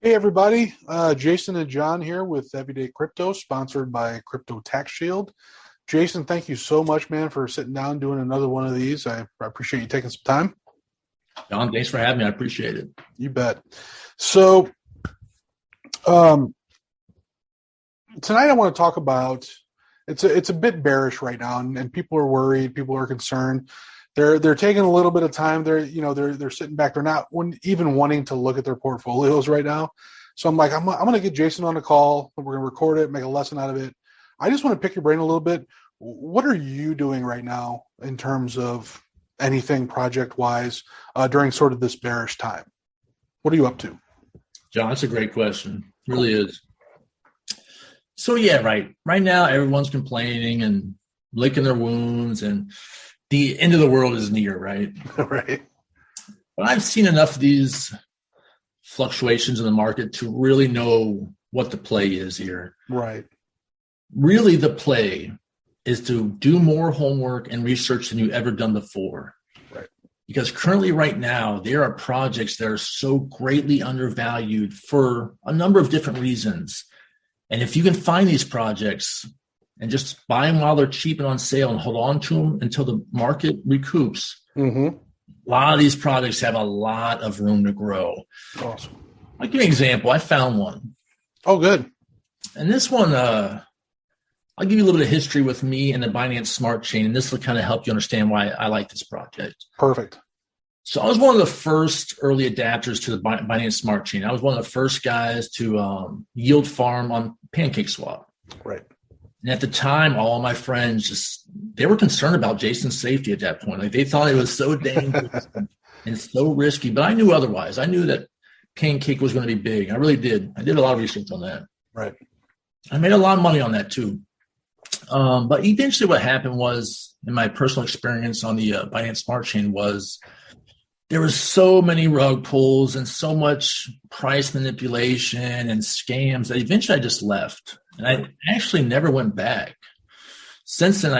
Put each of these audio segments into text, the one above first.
Hey everybody, Jason and John here with Everyday Crypto, sponsored by Crypto Tax Shield. Jason, thank you so much, man, for sitting down and doing another one of these. I appreciate you taking some time. John, thanks for having me. I appreciate it. You bet. So, tonight I want to talk about it's a bit bearish right now, and people are worried, people are concerned. They're taking a little bit of time. They're sitting back. They're not even wanting to look at their portfolios right now. So I'm like, I'm going to get Jason on the call. We're going to record it, make a lesson out of it. I just want to pick your brain a little bit. What are you doing right now in terms of anything project-wise during sort of this bearish time? What are you up to? John, that's a great question. It really is. So yeah, right. Right now, everyone's complaining and licking their wounds, and the end of the world is near, right? Right. But I've seen enough of these fluctuations in the market to really know what the play is here. Right. Really, the play is to do more homework and research than you've ever done before. Right. Because currently, right now, there are projects that are so greatly undervalued for a number of different reasons. And if you can find these projects and just buy them while they're cheap and on sale and hold on to them until the market recoups, a lot of these projects have a lot of room to grow. Awesome. I'll give you an example. I found one. Oh, good. And this one, I'll give you a little bit of history with me and the Binance Smart Chain, and this will kind of help you understand why I like this project. Perfect. So I was one of the first early adapters to the Binance Smart Chain. I was one of the first guys to yield farm on PancakeSwap. Right. And at the time, all my friends they were concerned about Jason's safety at that point. Like, they thought it was so dangerous and so risky, but I knew otherwise. I knew that Pancake was going to be big. I really did. I did a lot of research on that. Right. I made a lot of money on that too. But eventually what happened was, in my personal experience on the Binance Smart Chain, was there was so many rug pulls and so much price manipulation and scams that eventually I just left. And I actually never went back. Since then,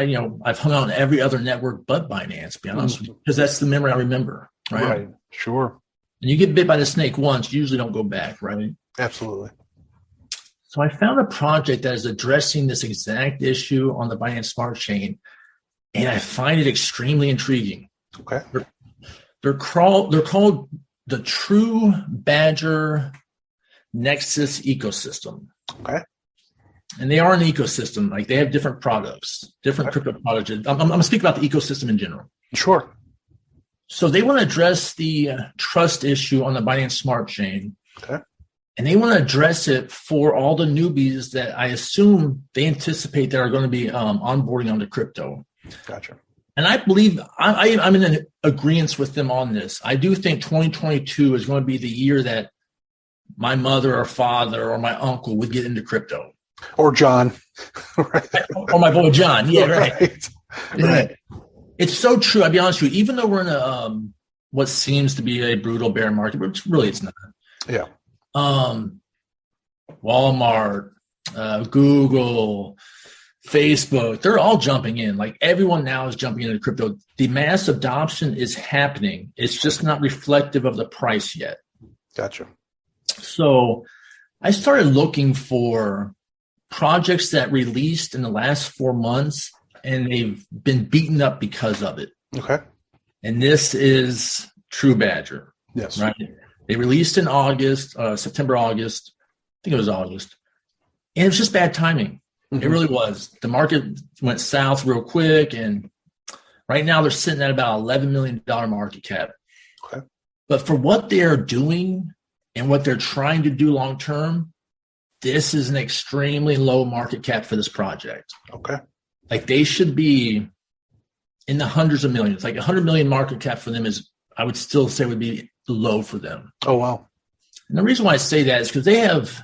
I've hung out on every other network but Binance, to be honest, because that's the memory I remember. Right. Sure. And you get bit by the snake once, you usually don't go back, right? Absolutely. So I found a project that is addressing this exact issue on the Binance Smart Chain, and I find it extremely intriguing. Okay. They're called the TRUBADGER NEXUS ecosystem. Okay. And they are an ecosystem. Like, they have different products, different crypto products. I'm going to speak about the ecosystem in general. Sure. So they want to address the trust issue on the Binance Smart Chain. Okay. And they want to address it for all the newbies that I assume they anticipate that are going to be onboarding onto crypto. Gotcha. And I believe I'm in an agreement with them on this. I do think 2022 is going to be the year that my mother or father or my uncle would get into crypto. Or John. Right. Or my boy John. Yeah, right. Right. It's so true. I'll be honest with you. Even though we're in a what seems to be a brutal bear market, but really it's not. Yeah. Walmart, Google, Facebook, they're all jumping in. Like, everyone now is jumping into crypto. The mass adoption is happening. It's just not reflective of the price yet. Gotcha. So I started looking for projects that released in the last 4 months, and they've been beaten up because of it. Okay. And this is TRUBADGER. Yes. Right. They released in August, September, August. I think it was August. And it was just bad timing. It really was. The market went south real quick, and right now they're sitting at about $11 million market cap. Okay. But for what they're doing and what they're trying to do long term, this is an extremely low market cap for this project. Okay. Like, they should be in the hundreds of millions. Like, 100 million market cap for them is, I would still say, would be low for them. Oh, wow. And the reason why I say that is because they have,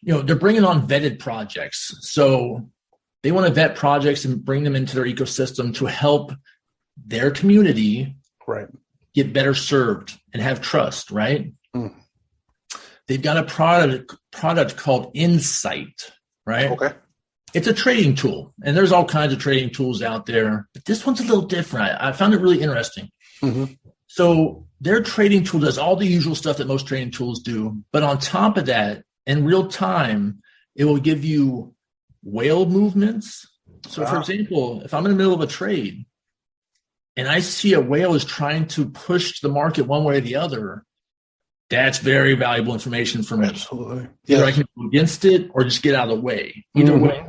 they're bringing on vetted projects. So they want to vet projects and bring them into their ecosystem to help their community get better served and have trust, right? Mm. They've got a product called Insight, right? Okay. It's a trading tool, and there's all kinds of trading tools out there, but this one's a little different. I found it really interesting. Mm-hmm. So their trading tool does all the usual stuff that most trading tools do. But on top of that, in real time, it will give you whale movements. So, for example, if I'm in the middle of a trade and I see a whale is trying to push the market one way or the other, that's very valuable information for me. Absolutely. Either I can go against it or just get out of the way. Either way.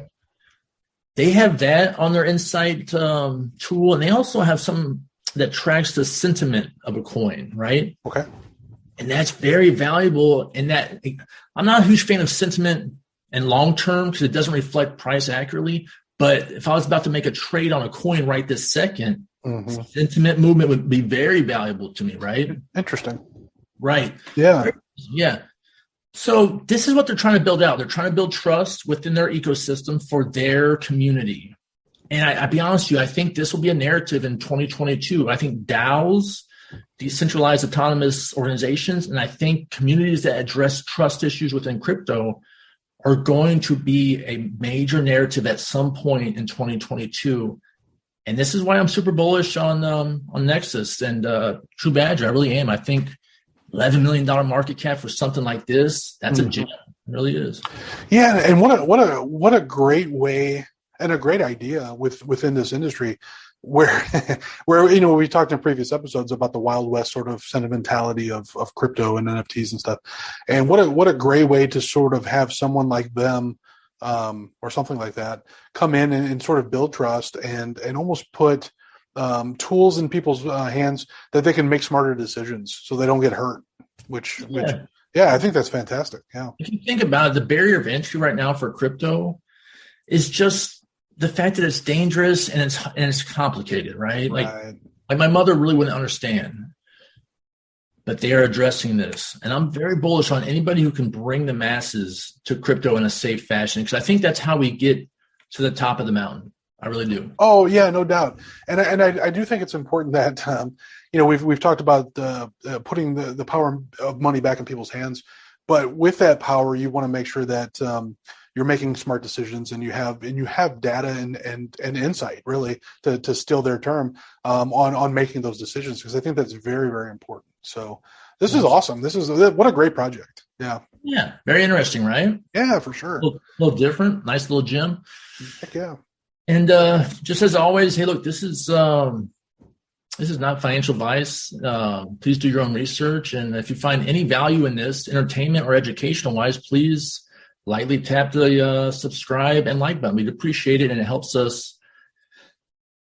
They have that on their Insight tool, and they also have some that tracks the sentiment of a coin, right? Okay. And that's very valuable in that I'm not a huge fan of sentiment and long term because it doesn't reflect price accurately. But if I was about to make a trade on a coin right this second, sentiment movement would be very valuable to me, right? Interesting. Right. Yeah. Yeah. So this is what they're trying to build out. They're trying to build trust within their ecosystem for their community. And I'll be honest with you, I think this will be a narrative in 2022. I think DAOs, decentralized autonomous organizations, and I think communities that address trust issues within crypto are going to be a major narrative at some point in 2022. And this is why I'm super bullish on Nexus and TRUBADGER. I really am. I think $11 million market cap for something like this, that's a gem. It really is. Yeah, and what a great way and a great idea within this industry where we talked in previous episodes about the Wild West sort of sentimentality of crypto and NFTs and stuff. And what a great way to sort of have someone like them or something like that come in and sort of build trust and almost put tools in people's hands that they can make smarter decisions so they don't get hurt, which I think that's fantastic. Yeah. If you think about it, the barrier of entry right now for crypto is just the fact that it's dangerous and it's complicated, right? Like my mother really wouldn't understand, but they are addressing this. And I'm very bullish on anybody who can bring the masses to crypto in a safe fashion, because I think that's how we get to the top of the mountain. I really do. Oh yeah, no doubt. And I do think it's important that we've talked about putting the power of money back in people's hands, but with that power, you want to make sure that you're making smart decisions and you have data and insight really to steal their term on making those decisions, because I think that's very, very important. So this is awesome. What a great project. Yeah. Yeah. Very interesting, right? Yeah, for sure. A little different. Nice little gem. Heck yeah. And just as always, hey, look, this is not financial advice. Please do your own research. And if you find any value in this, entertainment or educational wise, please lightly tap the subscribe and like button. We'd appreciate it, and it helps us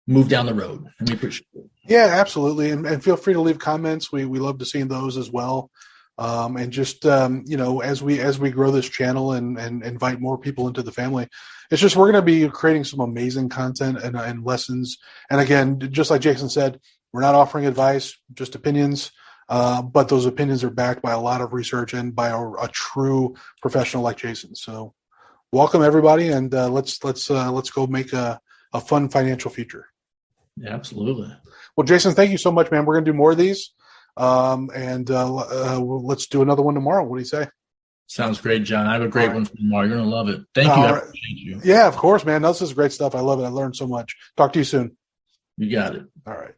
move down the road, and we appreciate it. Yeah, absolutely. And feel free to leave comments. We love to see those as well. And just, as we grow this channel and invite more people into the family, it's just, we're going to be creating some amazing content and lessons. And again, just like Jason said, we're not offering advice, just opinions. But those opinions are backed by a lot of research and by a true professional like Jason. So welcome everybody. And let's go make a fun financial future. Yeah, absolutely. Well, Jason, thank you so much, man. We're going to do more of these. Let's do another one tomorrow. What do you say? Sounds great, John. I have a great one for tomorrow. You're going to love it. Thank you. I appreciate you. Yeah, of course, man. This is great stuff. I love it. I learned so much. Talk to you soon. You got it. All right.